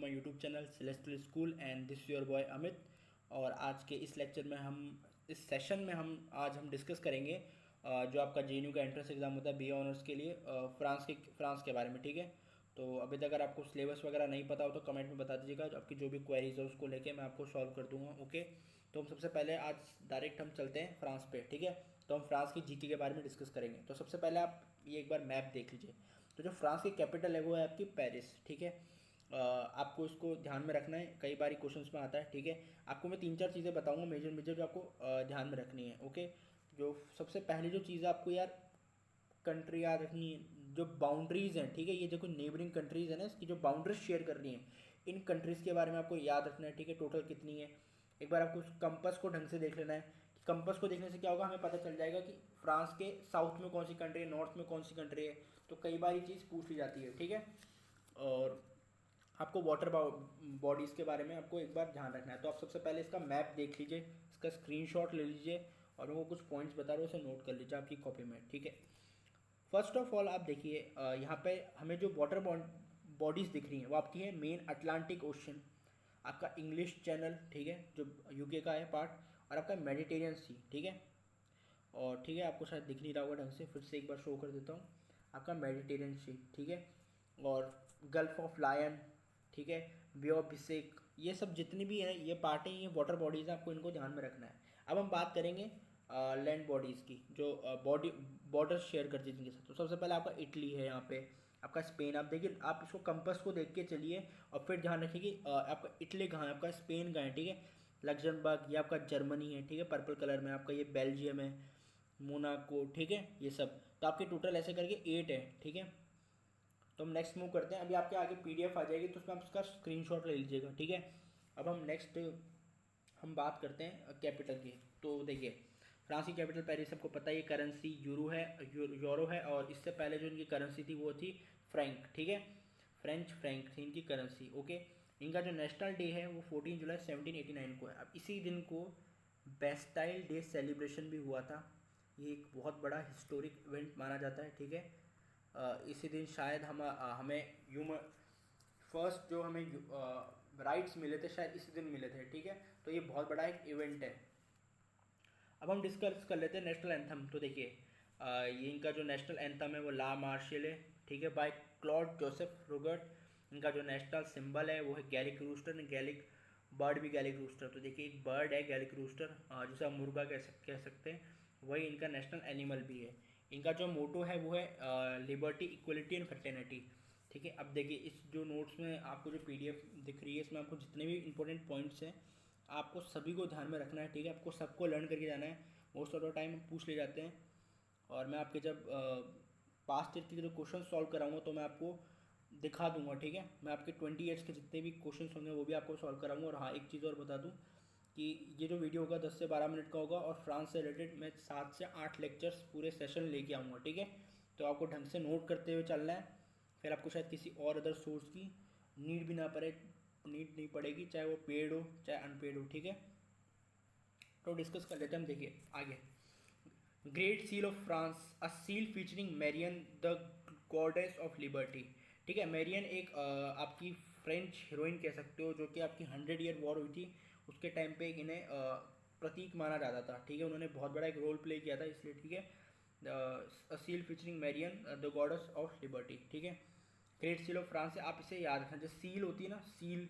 My YouTube channel celestial school and this your boy Amit. और आज के इस लेक्चर में इस सेशन में आज हम डिस्कस करेंगे जो आपका जेएनयू का एंट्रेंस एग्ज़ाम होता है बीए ऑनर्स के लिए फ्रांस के बारे में। ठीक है, तो अभी तक अगर आपको सिलेबस वगैरह नहीं पता हो तो कमेंट में बता दीजिएगा, आपकी जो भी क्वेरीज है उसको लेके मैं आपको सॉल्व कर दूंगा। ओके, तो हम सबसे पहले आज डायरेक्ट हम चलते हैं फ्रांस पे। ठीक है, तो हम फ्रांस की जीके के बारे में डिस्कस करेंगे। तो सबसे पहले आप ये एक बार मैप देख लीजिए। तो जो फ्रांस की कैपिटल है वो है आपकी पेरिस। ठीक है, आपको इसको ध्यान में रखना है, कई बार क्वेश्चंस में आता है। ठीक है, आपको मैं 3-4 चीज़ें बताऊंगा मेजर मेजर जो आपको ध्यान में रखनी है। ओके, जो सबसे पहली जो चीज़ आपको यार कंट्री याद रखनी है, जो बाउंड्रीज़ हैं। ठीक है, ये देखो नेबरिंग कंट्रीज़ है ना, इसकी जो बाउंड्रीज शेयर कर रही हैं, इन कंट्रीज़ के बारे में आपको याद रखना है। ठीक है, टोटल कितनी है। एक बार आपको कंपस को ढंग से देख लेना है। कंपस को देखने से क्या होगा, हमें पता चल जाएगा कि फ्रांस के साउथ में कौन सी कंट्री है, नॉर्थ में कौन सी कंट्री है। तो कई बार ये चीज़ पूछ ली जाती है। ठीक है, और आपको वाटर बॉडीज़ के बारे में आपको एक बार ध्यान रखना है। तो आप सबसे पहले इसका मैप देख लीजिए, इसका स्क्रीनशॉट ले लीजिए और वो कुछ पॉइंट्स बता रहे हो उसे नोट कर लीजिए आपकी कॉपी में। ठीक है, फर्स्ट ऑफ ऑल आप देखिए यहाँ पे हमें जो वाटर बॉडीज़ दिख रही हैं वो आपकी है मेन अटलांटिक ओशन, आपका इंग्लिश चैनल, ठीक है, जो यूके का है पार्ट, और आपका मेडिटेरियन सी। ठीक है, और ठीक है आपको शायद दिख नहीं रहा होगा ढंग से, फिर से एक बार शो कर देता हूँ, आपका मेडिटेरियन सी। ठीक है, और गल्फ ऑफ लायन, ठीक है, बे ऑफ बिस्क, ये सब जितनी भी है ये पार्टें, ये वाटर बॉडीज़ हैं, आपको इनको ध्यान में रखना है। अब हम बात करेंगे लैंड बॉडीज़ की, जो बॉर्डर शेयर करती है जिनके साथ। तो सबसे पहले आपका इटली है यहाँ पे, आपका स्पेन। आप देखिए, आप इसको कंपस को देख के चलिए और फिर ध्यान रखिए कि आपका इटली कहाँ है, आपका स्पेन कहाँ है। ठीक है, लग्जमबर्ग, ये आपका जर्मनी है। ठीक है, पर्पल कलर में आपका ये बेल्जियम है, मोनाको। ठीक है, ये सब तो आपके टोटल ऐसे करके 8 है। ठीक है, तो हम नेक्स्ट मूव करते हैं। अभी आपके आगे पीडीएफ आ जाएगी तो उसमें आप उसका स्क्रीनशॉट ले लीजिएगा। ठीक है, अब हम नेक्स्ट हम बात करते हैं कैपिटल की। तो देखिए, फ्रांस की कैपिटल पेरिस, सबको पता है। ये करेंसी यूरो है, यूरो है, और इससे पहले जो इनकी करेंसी थी वो थी फ्रैंक। ठीक है, फ्रेंच फ्रैंक थी इनकी करेंसी। ओके, इनका जो नेशनल डे है वो 14 जुलाई 1789 को है। अब इसी दिन को बेस्टाइल डे सेलिब्रेशन भी हुआ था। ये एक बहुत बड़ा हिस्टोरिक इवेंट माना जाता है। ठीक है, इसी दिन शायद हमें फर्स्ट जो हमें राइट्स मिले थे शायद इसी दिन मिले थे। ठीक है, तो ये बहुत बड़ा एक इवेंट है। अब हम डिस्कस कर लेते हैं नेशनल एंथम। तो देखिए, ये इनका जो नेशनल एंथम है वो ला मार्शल है। ठीक है, बाय क्लॉड जोसेफ रोगर्ट। इनका जो नेशनल सिंबल है वो है गैलिक रूस्टर, गैलिक बर्ड भी गैलिक रूस्टर। तो देखिए, एक बर्ड है गैलिक रूस्टर, जिसे हम मुर्गा कह सकते हैं, वही इनका नेशनल एनिमल भी है। इनका जो मोटो है वो है लिबर्टी, इक्वलिटी एंड फ्रेटर्निटी। ठीक है, अब देखिए, इस जो नोट्स में आपको जो पीडीएफ दिख रही है, इसमें आपको जितने भी इंपॉर्टेंट पॉइंट्स हैं आपको सभी को ध्यान में रखना है। ठीक है, आपको सबको लर्न करके जाना है। मोस्ट ऑफ द टाइम पूछ ले जाते हैं, और मैं आपके जब पास्ट ईयर के जो क्वेश्चन सॉल्व कराऊंगा तो मैं आपको दिखा दूंगा। ठीक है, मैं आपके 20 ईयर्स के जितने भी क्वेश्चन होंगे वो भी आपको सॉल्व कराऊंगा। और हाँ, एक चीज़ और बता दूँ कि ये जो वीडियो होगा 10 से 12 मिनट का होगा, और फ्रांस से रिलेटेड मैं 7 से 8 लेक्चर्स पूरे सेशन लेके आऊँगा। ठीक है, तो आपको ढंग से नोट करते हुए चलना है, फिर आपको शायद किसी और अदर सोर्स की नीड नहीं पड़ेगी, चाहे वो पेड हो चाहे अनपेड हो। ठीक है, तो डिस्कस कर लेते हैं हम। देखिए आगे, great seal of France, a seal featuring Marianne the goddess of liberty. ठीक है, मैरियन एक आपकी फ्रेंच हीरोइन कह सकते हो, जो कि आपकी 100 ईयर वॉर हुई थी उसके टाइम पे इन्हें प्रतीक माना जाता था। ठीक है, उन्होंने बहुत बड़ा एक रोल प्ले किया था इसलिए। ठीक है, a seal featuring Marianne the goddess of liberty. ठीक है, ग्रेट सील ऑफ फ्रांस है, आप इसे याद रखना। जो सील होती है ना, सील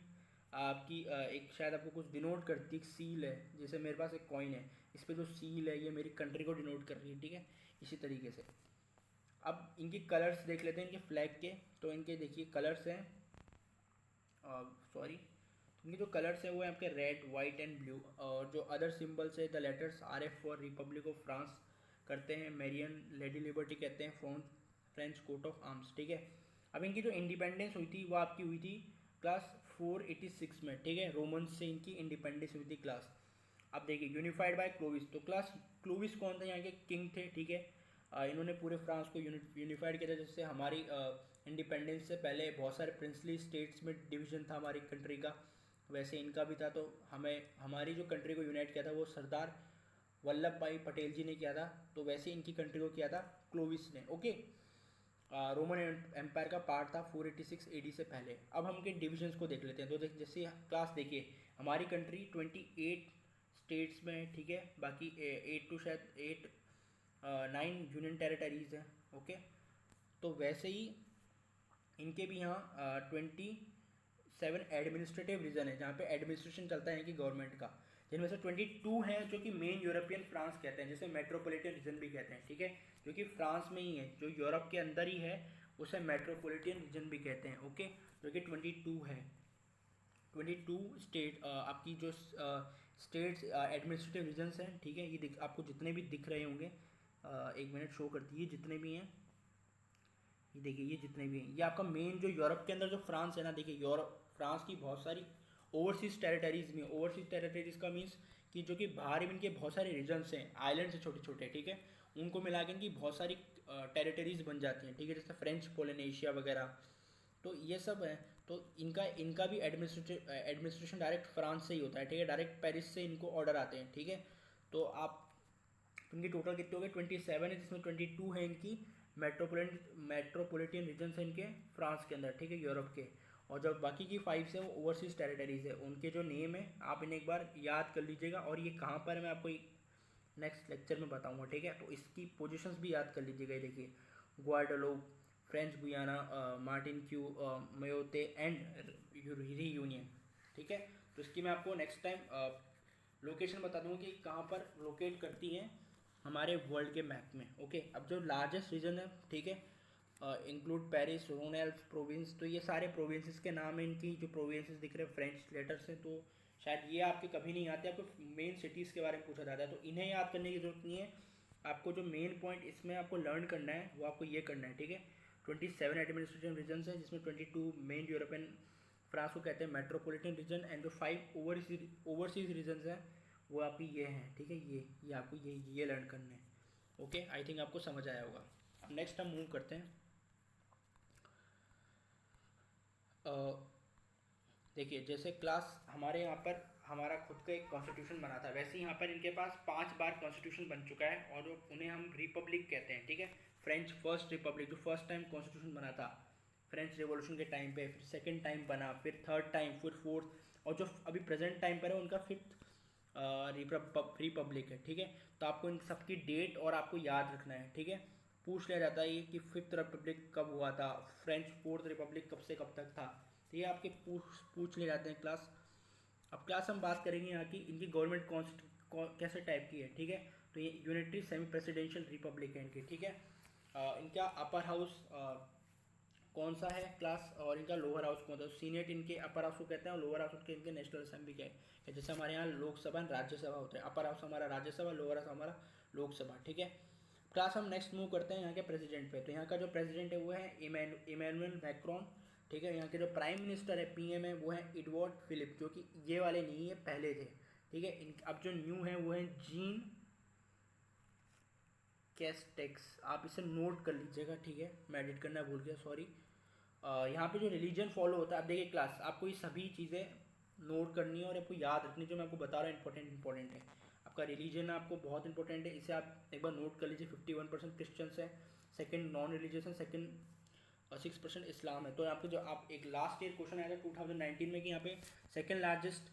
आपकी एक शायद आपको कुछ डिनोट करती है, एक सील है। जैसे मेरे पास एक कॉइन है, इस पर जो सील है ये मेरी कंट्री को डिनोट कर रही है। ठीक है, इसी तरीके से अब इनके कलर्स देख लेते हैं इनके फ्लैग के। तो इनके देखिए कलर्स हैं, सॉरी, इनके जो कलर्स हैं वो है आपके रेड, वाइट एंड ब्लू। और जो अदर सिंबल्स है, the letters R F for Republic of France करते हैं, मेरियन लेडी लिबर्टी कहते हैं, फ्रेंच कोट ऑफ आर्म्स। ठीक है, अब इनकी जो इंडिपेंडेंस हुई थी वो आपकी हुई थी क्लास 486 में। ठीक है, रोमन्स से इनकी इंडिपेंडेंस हुई थी क्लास। अब देखिए, यूनिफाइड बाय क्लोविस। तो क्लास क्लोविस कौन थे, यहाँ के किंग थे। ठीक है, इन्होंने पूरे फ्रांस को यूनिफाइड किया था, जिससे हमारी इंडिपेंडेंस से पहले बहुत सारे प्रिंसली स्टेट्स में डिवीजन था हमारी कंट्री का, वैसे इनका भी था। तो हमें हमारी जो कंट्री को यूनाइट किया था वो सरदार वल्लभ भाई पटेल जी ने किया था, तो वैसे इनकी कंट्री को किया था क्लोविस ने। ओके, रोमन एम्पायर का पार्ट था 486 एडी से पहले। अब हम के डिविजन्स को देख लेते हैं। तो जैसे क्लास देखिए, हमारी कंट्री 28 स्टेट्स में है, ठीक है, बाकी 8 टू शायद 9 यूनियन टेरिटरीज हैं। ओके, तो वैसे ही इनके भी यहाँ 27 एडमिनिस्ट्रेटिव रीजन है जहाँ पे एडमिनिस्ट्रेशन चलता है इनकी गवर्नमेंट का, जिनमें से 22 हैं जो कि मेन यूरोपियन फ्रांस कहते हैं, जिसे मेट्रोपॉलिटन रीजन भी कहते हैं, ठीक है, जो कि फ्रांस में ही है, जो यूरोप के अंदर ही है, उसे मेट्रोपॉलिटन रीजन भी कहते हैं। ओके, जो कि 22 है। 22 स्टेट आपकी जो स्टेट्स एडमिनिस्ट्रेटिव रीजन्स हैं, ठीक है, ये आपको जितने भी दिख रहे होंगे, एक मिनट शो करती है जितने भी हैं, ये देखिए, ये जितने भी हैं, ये आपका मेन जो यूरोप के अंदर जो फ्रांस है ना, देखिए यूरोप फ्रांस की बहुत सारी ओवरसीज टेरिटरीज में, ओवरसीज टेरिटरीज का मीन्स कि जो कि बाहर भी इनके बहुत सारे रीजन्स हैं, आइलैंड से छोटे छोटे, ठीक है, उनको मिला के इनकी बहुत सारी टेरिटरीज बन जाती हैं, ठीक है, जैसे फ्रेंच पोलिनेशिया वगैरह, तो ये सब है। तो इनका इनका भी एडमिनिस्ट्रेशन डायरेक्ट फ्रांस से ही होता है, ठीक है, डायरेक्ट पेरिस से इनको ऑर्डर आते हैं, ठीक है। तो आप इनकी टोटल कितने हो गए, 27 है, जिसमें 22 है इनकी मेट्रोपॉलिटन रीजन है इनके फ्रांस के अंदर, ठीक है, यूरोप के। और जब बाकी की 5 है वो ओवरसीज टेरिटरीज है, उनके जो नेम है आप इन्हें एक बार याद कर लीजिएगा, और ये कहाँ पर है मैं आपको नेक्स्ट लेक्चर में बताऊंगा, ठीक है। तो इसकी पोजीशंस भी याद कर लीजिएगा। ये देखिए, Guadeloupe, French Guiana, Martinique, Mayotte and Union, ठीक है। तो इसकी मैं आपको नेक्स्ट टाइम लोकेशन बता दूंगा कि कहाँ पर लोकेट करती हैं हमारे वर्ल्ड के मैप में। ओके, अब जो लार्जेस्ट रीजन है, ठीक है, इंक्लूड पेरिस, रोन एल्प्स प्रोविंस, तो ये सारे प्रोविंसेस के नाम है इनकी, जो प्रोविंसेस दिख रहे हैं फ्रेंच लेटर से, तो शायद ये आपके कभी नहीं आते, आपको मेन सिटीज़ के बारे में पूछा जाता है, तो इन्हें याद करने की जरूरत नहीं है। आपको जो मेन पॉइंट इसमें आपको लर्न करना है वो आपको ये करना है, ठीक है। 27 एडमिनिस्ट्रेटिव रीजन है, जिसमें 22 मेन यूरोपियन फ्रांस को कहते हैं मेट्रोपॉलिटन रीजन, एंड जो 5 ओवरसीज रीजन हैं वो आपकी ये हैं, ठीक है, ये आपको ये लर्न करने हैं। ओके, आई थिंक आपको समझ आया होगा। अब नेक्स्ट हम मूव करते हैं। देखिए, जैसे क्लास हमारे यहाँ पर हमारा खुद का एक कॉन्स्टिट्यूशन बना था, वैसे ही यहाँ पर इनके पास 5 बार कॉन्स्टिट्यूशन बन चुका है, और उन्हें हम रिपब्लिक कहते हैं, ठीक है। फ्रेंच फर्स्ट रिपब्लिक, जो फर्स्ट टाइम कॉन्स्टिट्यूशन बना था फ्रेंच रेवोल्यूशन के टाइम पे, फिर सेकेंड टाइम बना, फिर थर्ड टाइम, फिर फोर्थ, और जो अभी प्रेजेंट टाइम पर है उनका 5th रिपब्लिक है, ठीक है। तो आपको इन सबकी डेट और आपको याद रखना है, ठीक है। पूछ लिया जाता है ये कि 5th रिपब्लिक कब हुआ था, फ्रेंच 4th रिपब्लिक कब से कब तक था, तो ये आपके पूछ ले जाते हैं क्लास। अब क्लास हम बात करेंगे यहाँ की इनकी गवर्नमेंट कैसे टाइप की है, ठीक है। तो ये यूनिटरी सेमी प्रेसिडेंशियल रिपब्लिक है इनकी, ठीक है। इनका अपर हाउस कौन सा है क्लास, और इनका लोअर हाउस कौन सा, सीनेट इनके अपर हाउस को कहते हैं, और लोअर हाउस के इनके नेशनल असेंबली क्या है, जैसे हमारे यहाँ लोकसभा राज्यसभा होता है, अपर हाउस हमारा राज्यसभा, लोअर हाउस हमारा लोकसभा, ठीक है। क्लास हम नेक्स्ट मूव करते हैं यहाँ के प्रेसिडेंट पे। तो यहाँ का जो प्रेसिडेंट है वो है इमैनुअल मैक्रोन, ठीक है। यहाँ के जो प्राइम मिनिस्टर है, पीएम है, वो है एडवर्ड फिलिप, जो कि ये वाले नहीं है, पहले थे, ठीक है। अब जो न्यू है वो है जीन कैस्टेक्स, आप इसे नोट कर लीजिएगा, ठीक है, मैं एडिट करना भूल गया, सॉरी। यहाँ पे जो रिलीजन फॉलो होता है, आप देखिए क्लास, आपको ये सभी चीज़ें नोट करनी है और आपको याद रखनी है, जो मैं आपको बता रहा हूँ इंपॉर्टेंट है। आपका रिलीजन आपको बहुत इंपॉर्टेंट है, इसे आप एक बार नोट कर लीजिए। 51% क्रिश्चियंस है, सेकंड नॉन रिलीजियस है, सेकंड 6% इस्लाम है। तो यहाँ पे जो आप एक लास्ट ईयर क्वेश्चन आया था 2019 में कि यहाँ पे सेकंड लार्जेस्ट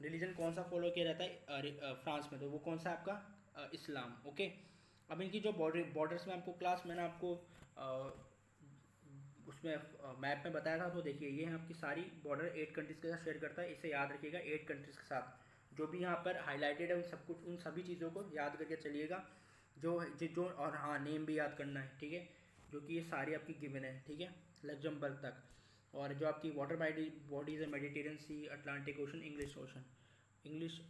रिलीजन कौन सा फॉलो किया जाता है फ्रांस में, तो वो कौन सा आपका इस्लाम। ओके, अब इनकी जो बॉर्डर्स में आपको क्लास मैंने आपको उसमें मैप में बताया था, तो देखिए ये आपकी सारी बॉर्डर 8 कंट्रीज़ के साथ शेयर करता है, इसे याद रखिएगा, 8 कंट्रीज़ के साथ। जो भी यहाँ पर हाईलाइटेड है उन सभी चीज़ों को याद करके चलिएगा, जो और हाँ, नेम भी याद करना है, ठीक है, जो कि ये सारी आपकी गिवन है, ठीक है, लग्जमबर्ग तक। और जो आपकी वाटर बॉडीज़ है, Mediterranean Sea, Atlantic Ocean, English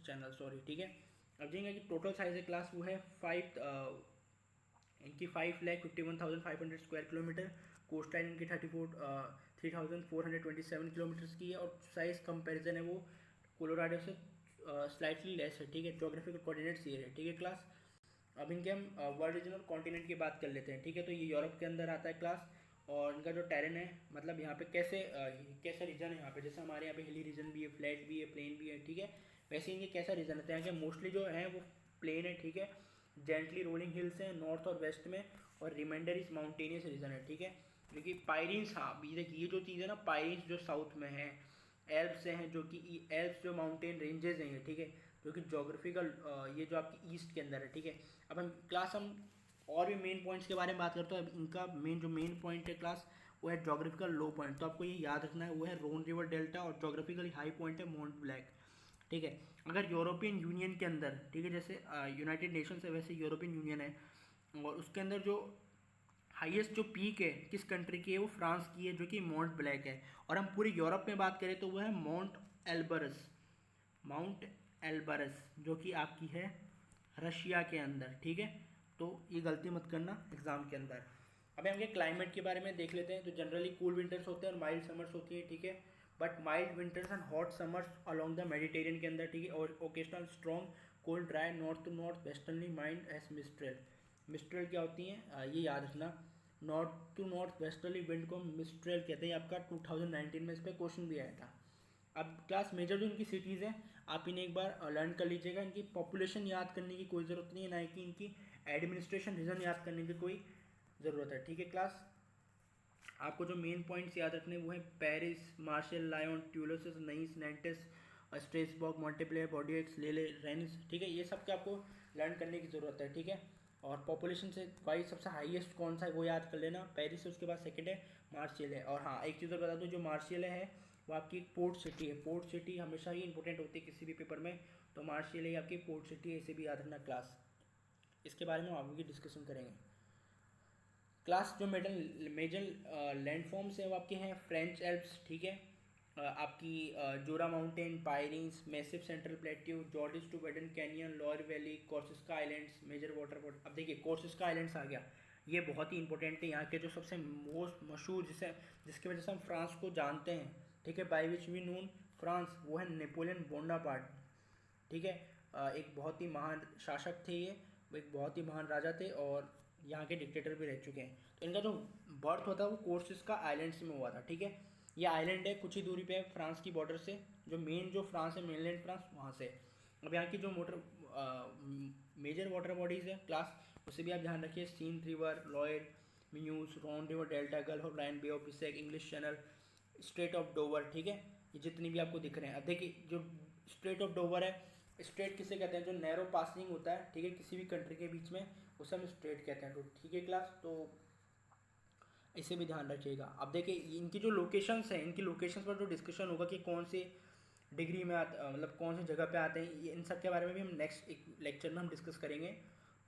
Channel, sorry, ठीक है। अब देखेंगे कि टोटल साइज है क्लास वो है 5 इनकी 5,51,500 स्क्वायर किलोमीटर, कोस्ट लाइन इनकी 3,427 किलोमीटर्स की है, और साइज कंपैरिजन है वो कोलोराडो से स्लाइटली लेस है, ठीक है। जोग्राफिकल कोऑर्डिनेट्स ये है, ठीक है क्लास। अब इनके हम वर्ल्ड रीजन और कॉन्टिनेंट की बात कर लेते हैं, ठीक है। तो ये यूरोप के अंदर आता है क्लास, और इनका जो टेरेन है, मतलब यहाँ पे कैसा रीजन है यहाँ पे, जैसे हमारे यहाँ पे हिली रीजन भी है, फ्लैट भी है, प्लेन भी है, ठीक है। वैसे इनके कैसा रीजन है, तो यहाँ के मोस्टली जो है वो प्लेन है, ठीक है। जेंटली रोलिंग हिल्स हैं नॉर्थ और वेस्ट में, और रिमाइंडर इज माउंटेनियस रीजन है, ठीक है। जो कि पायरीन्स, हाँ देखिए ये जो चीज़ है ना, पायरीन्स जो साउथ में है, एल्प्स हैं जो कि एल्प्स जो माउंटेन रेंजेस हैं, ठीक है, जो कि जोग्राफिकल ये जो आपकी ईस्ट के अंदर है, ठीक है। अब हम और भी मेन पॉइंट्स के बारे में बात करते हैं। अब इनका मेन पॉइंट है क्लास, वो है जोग्राफिकल लो पॉइंट, तो आपको ये याद रखना है, वो है रोन रिवर डेल्टा, और जोग्राफिकली हाई पॉइंट है माउंट ब्लैक, ठीक है। अगर यूरोपियन यूनियन के अंदर, ठीक है, जैसे यूनाइटेड नेशंस है वैसे यूरोपियन यूनियन है, और उसके अंदर जो हाईएस्ट जो पीक है किस कंट्री की है, वो फ्रांस की है, जो कि माउंट ब्लैक है। और हम पूरी यूरोप में बात करें तो वो है माउंट एल्बरस, जो कि आपकी है रशिया के अंदर, ठीक है। तो ये गलती मत करना एग्जाम के अंदर। अभी हम क्लाइमेट के बारे में देख लेते हैं। तो जनरली कूल विंटर्स होते हैं और माइल्ड समर्स होती है, ठीक है। But mild winters and hot summers along the Mediterranean के अंदर, ठीक है। और occasional strong cold dry north to north westerly wind as mistral. Mistral क्या होती हैं ये याद रखना। North to north westerly wind को मिस्ट्रेल कहते हैं। आपका 2019 में इस पर क्वेश्चन भी आया था। अब क्लास मेजर जो इनकी सिटीज़ हैं, आप इन्हें एक बार लर्न कर लीजिएगा। इनकी पॉपुलेशन याद करने की कोई ज़रूरत नहीं है, ना कि इनकी एडमिनिस्ट्रेशन रीजन याद करने की कोई ज़रूरत है, ठीक है। क्लास आपको जो मेन पॉइंट्स याद रखने वो है Paris, Marseille, Lyon, Toulouse, Nice, Nantes, Strasbourg, Montpellier, Bordeaux, Lille, Rennes, ठीक है। ये सब के आपको लर्न करने की ज़रूरत है, ठीक है। और पॉपुलेशन से वाइज सबसे हाईएस्ट कौन सा है वो याद कर लेना, पेरिस है, उसके बाद सेकंड है मार्शियल है। और हाँ एक चीज़ और बता दूँ, जो मार्शियल है वो आपकी पोर्ट सिटी है। पोर्ट सिटी हमेशा ही इंपॉर्टेंट होती है किसी भी पेपर में, तो मार्शियल है आपकी पोर्ट सिटी है, इसे भी याद रखना क्लास। इसके बारे में हम आगे डिस्कशन करेंगे। क्लास जो मेजर लैंडफॉर्म्स हैं वो आपके हैं फ्रेंच एल्प्स, ठीक है। आपकी Jura mountain, Pyrenees, Massif Central plateau, Gorges du Verdon canyon, Loire valley, Corsica islands, major water. अब देखिए कॉर्सिस्का आइलैंड्स आ गया, ये बहुत ही इंपॉर्टेंट है। यहाँ के जो सबसे मोस्ट मशहूर जिसकी वजह से हम फ्रांस को जानते हैं, ठीक है, by which we known France, वो है नेपोलियन बोनापार्ट, ठीक है। एक बहुत ही महान शासक थे ये, वो एक बहुत ही महान राजा थे, और यहाँ के डिक्टेटर भी रह चुके हैं। तो इनका जो बर्थ होता है वो कोर्सिस्का आइलैंड्स में हुआ था, ठीक है। ये आइलैंड है, कुछ ही दूरी पे है फ्रांस की बॉर्डर से, जो फ्रांस है मेनलैंड फ्रांस, वहाँ से। अब यहाँ की जो मेजर वाटर बॉडीज़ है क्लास, उसे भी आप ध्यान रखिए। Seine river, Loire, Meuse, Rhone river delta, Gulf of Lion, Bay of Biscay, English Channel, Strait of Dover, ठीक है। ये जितनी भी आपको दिख रहे हैं। अब देखिए जो स्ट्रेट ऑफ डोवर है, स्ट्रेट किसे कहते हैं, जो नैरो पासिंग होता है, ठीक है, किसी भी कंट्री के बीच में, उसे हम स्ट्रेट कहते हैं, तो ठीक है क्लास। तो इसे भी ध्यान रखिएगा। अब देखिए इनकी जो लोकेशंस हैं, इनकी लोकेशंस पर जो डिस्कशन होगा कि कौन से डिग्री में मतलब कौन सी जगह पे आते हैं, इन सब के बारे में भी हम नेक्स्ट एक लेक्चर में हम डिस्कस करेंगे।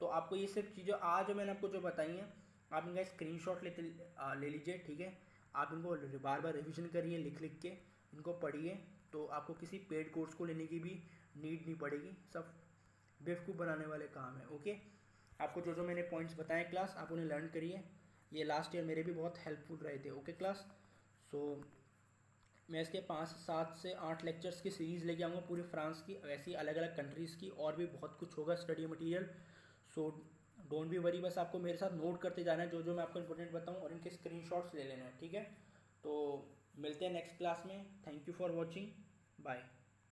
तो आपको ये सब चीज़ें आज जो मैंने आपको जो बताई हैं, आप इनका स्क्रीनशॉट ले लीजिए, ठीक है। आप इनको बार बार रिविजन करिए, लिख के इनको पढ़िए, तो आपको किसी पेड कोर्स को लेने की भी नीड नहीं पड़ेगी। सब बेवकूफ़ बनाने वाले काम है, ओके। आपको जो मैंने पॉइंट्स बताए क्लास, आप उन्हें लर्न करिए। ये लास्ट ईयर मेरे भी बहुत हेल्पफुल रहे थे, ओके क्लास। सो मैं इसके 5 7 से 8 लेक्चर्स की सीरीज़ लेके आऊँगा पूरी फ्रांस की, ऐसी अलग अलग कंट्रीज़ की, और भी बहुत कुछ होगा study material. So don't be worry, बस आपको मेरे साथ नोट करते जाना है जो मैं आपको इंपॉर्टेंट बताऊँ, और इनके स्क्रीनशॉट्स ले लेना है, ठीक है। तो मिलते हैं नेक्स्ट क्लास में। Thank you for watching, bye.